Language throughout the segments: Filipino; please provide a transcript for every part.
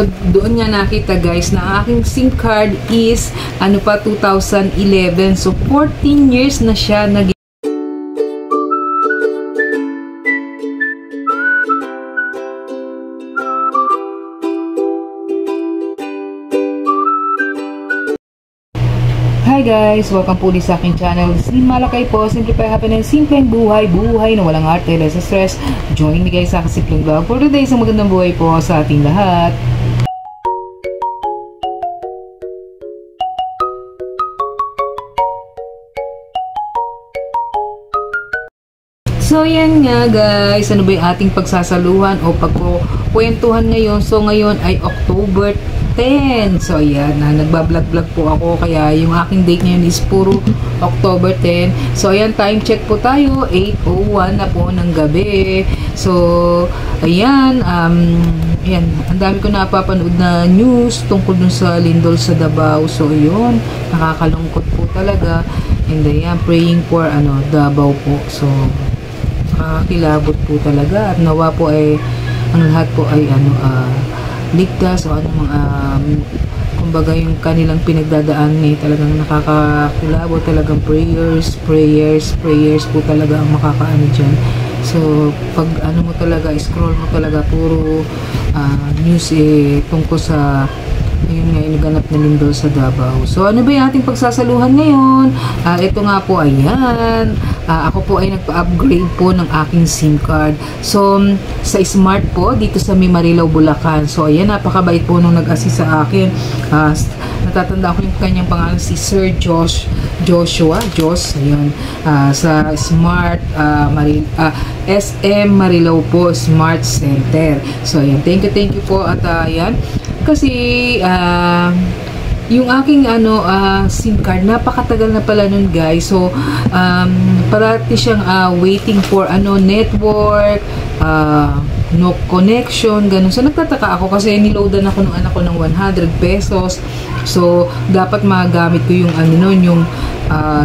So, doon nga nakita guys na aking SIM card is 2011. So, 14 years na siya na. Hi guys! Welcome po ulit sa aking channel. Slim Malakay po. Simplify Happiness. Simpleng buhay. Buhay na walang arte, less stress. Join me guys sa simpleng vlog for today. Isang magandang buhay po sa ating lahat. So, yan nga guys, ano ba yung ating pagsasaluhan o pagkukwentuhan ngayon? So, ngayon ay October 10. So, ayan, nagbablog-vlog po ako. Kaya, yung aking date ngayon is puro October 10. So, ayan, time check po tayo. 8:01 na po ng gabi. So, ayan, ayan, ang dami ko napapanood na news tungkol dun sa lindol sa Davao. So, yun, nakakalungkot po talaga. And ayan, praying for, Davao po. So, kilabot po talaga at nawa po ay ang lahat po ay ligtas o kumbaga yung kanilang pinagdadaan talagang nakakakilabot, talagang prayers po talaga ang makakaano dyan. So pag mo talaga, scroll mo talaga puro news tungkol sa yun nga, inaganap na lindol sa Davao. So, ano ba yung ating pagsasaluhan ngayon? Ito nga po, ayan. Ako po ay nagpa-upgrade po ng aking SIM card. So, sa Smart po, dito sa Marilao, Bulacan. So, ayan, napakabait po nung nag-assist sa akin. Natatanda ko yung kanyang pangalan, si Sir Joshua. Ayan. Sa Smart, SM Marilao po, Smart Center. So, ayan. Thank you po. At, ayan. Kasi yung aking SIM card napakatagal na pala nun guys. So parati siyang waiting for network, no connection, ganun. So nagtataka ako kasi niloadan ako ng anak ko ng 100 pesos. So dapat magamit ko yung yung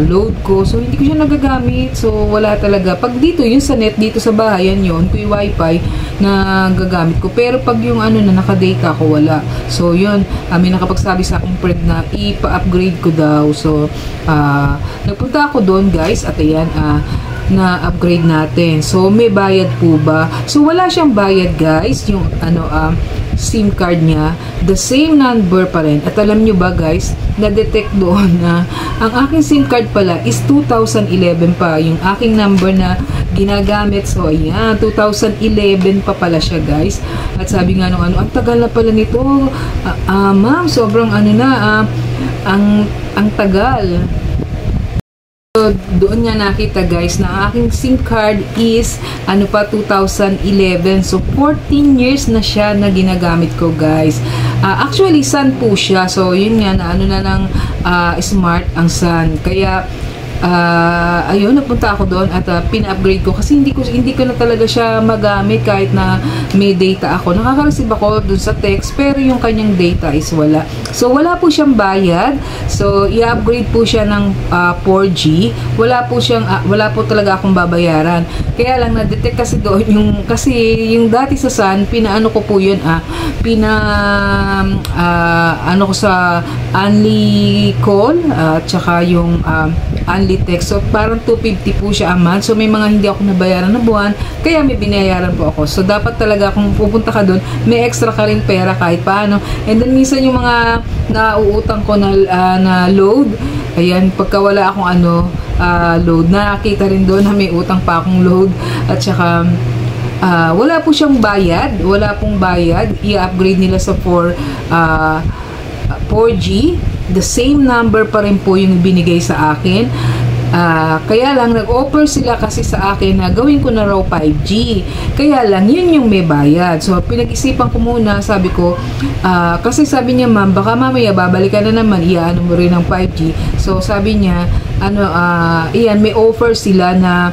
load ko. So hindi ko siya nagagamit. So wala talaga. Pag dito yung sa net dito sa bahayan yun, ko yung wifi na gagamit ko. Pero pag yung na naka-data ko wala. So yun, may nakapagsabi sa aking friend na ipa-upgrade ko daw. So nagpunta ako doon guys at ayan na upgrade natin. So may bayad po ba? So wala siyang bayad guys. Yung SIM card niya, the same number pa rin. At alam nyo ba guys, na-detect doon na ang aking SIM card pala is 2011 pa yung aking number na ginagamit. So ayan, 2011 pa pala siya guys. At sabi nga nung ang tagal na pala nito. Ma'am, sobrang ang tagal. So, doon nga nakita guys na ang aking SIM card is 2011. So 14 years na siya na ginagamit ko guys. Actually Sun po siya. So yun nga na na ng Smart ang Sun. Kaya ayun, napunta ako doon at pina-upgrade ko kasi hindi ko na talaga siya magamit kahit na may data ako. Nakaka-receive ako doon sa text pero yung kanyang data is wala. So wala po siyang bayad. So i-upgrade po siya ng 4G. Wala po talaga akong babayaran. Kaya lang na-detect kasi doon yung dati sa Sun, pinaano ko po yun ko sa only call at saka yung only text. So, parang 250 po siya a month. So, may mga hindi ako nabayaran na buwan. Kaya may binayaran po ako. So, dapat talaga kung pupunta ka doon, may extra ka rin pera kahit paano. And then, minsan yung mga nauutang ko na load, ayan, pagka wala akong load, nakakita rin doon na may utang pa akong load. At saka, wala po siyang bayad. Wala pong bayad. I-upgrade nila sa 4G. The same number pa rin po yung binigay sa akin. Kaya lang nag-offer sila kasi sa akin na gawin ko na raw 5G. Kaya lang yun yung may bayad. So pinag-isipan ko muna, sabi ko kasi sabi niya, ma'am, baka mamaya babalikan na naman, iyaano mo rin ng 5G. So sabi niya iyan, may offer sila na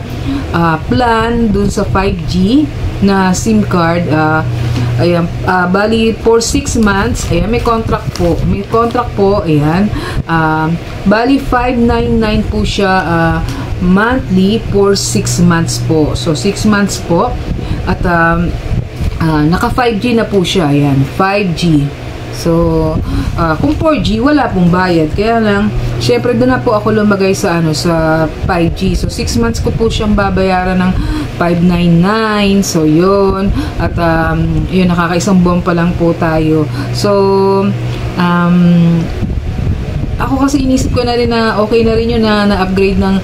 plan dun sa 5G na SIM card. Ayan, bali for 6 months. Ayan, may contract po. Ayan, bali 599 po siya monthly for 6 months po. So 6 months po. At naka 5G na po siya. Ayan, 5G. So, kung 4G, wala pong bayad. Kaya lang, syempre doon na po ako lumagay sa, sa 5G. So, 6 months ko po siyang babayaran ng 599. So, yun. At, yun, nakakaisang buwan pa lang po tayo. So, ako kasi inisip ko na rin na okay na rin yun na-upgrade ng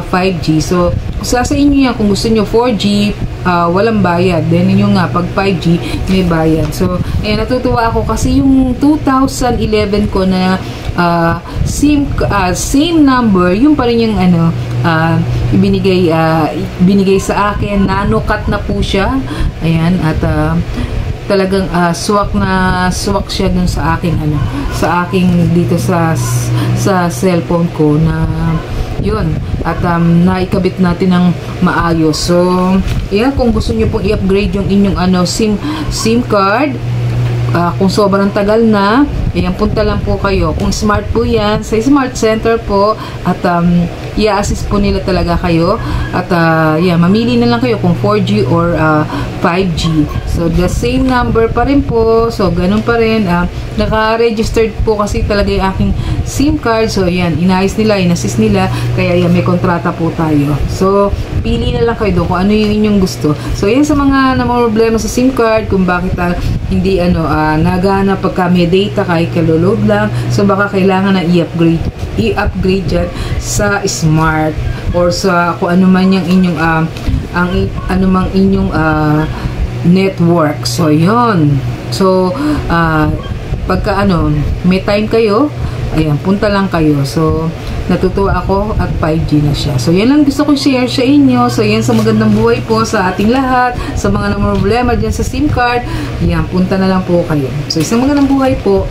5G. So, sa inyo yan, kung gusto nyo 4G, walang bayad. Then yun nga, pag 5G, may bayad. So, natutuwa ako kasi yung 2011 ko na same number, yung pa rin yung binigay sa akin. Nano-cut na po siya. Ayan, at talagang swak siya dun sa aking dito sa cellphone ko na yun, at naikabit natin ng maayos. So, yan, kung gusto niyo pong i-upgrade yung inyong SIM card, kung sobrang tagal na, ayan, punta lang po kayo. Kung smart po yan, sa Smart Center po, at i-assist po nila talaga kayo. At yeah, mamili na lang kayo kung 4G or 5G. So, the same number pa rin po. So, ganun pa rin. Naka-registered po kasi talaga yung aking SIM card. So, yan, inayos nila, inassist nila. Kaya yan, may kontrata po tayo. So, pili na lang kayo doon kung ano yung inyong gusto. So, yan sa mga problema sa SIM card, kung bakit hindi nagana pagka may data kahit kalulog lang. So, baka kailangan na i-upgrade dyan sa smart or sa kung ano man yung inyong inyong network. So, yun. So, pagka may time kayo, ayan, punta lang kayo. So, natutuwa ako at 5G na siya. So, yan lang gusto ko share sa inyo. So, yan sa magandang buhay po sa ating lahat. Sa mga problema dyan sa SIM card, yan, punta na lang po kayo. So, isang magandang buhay po.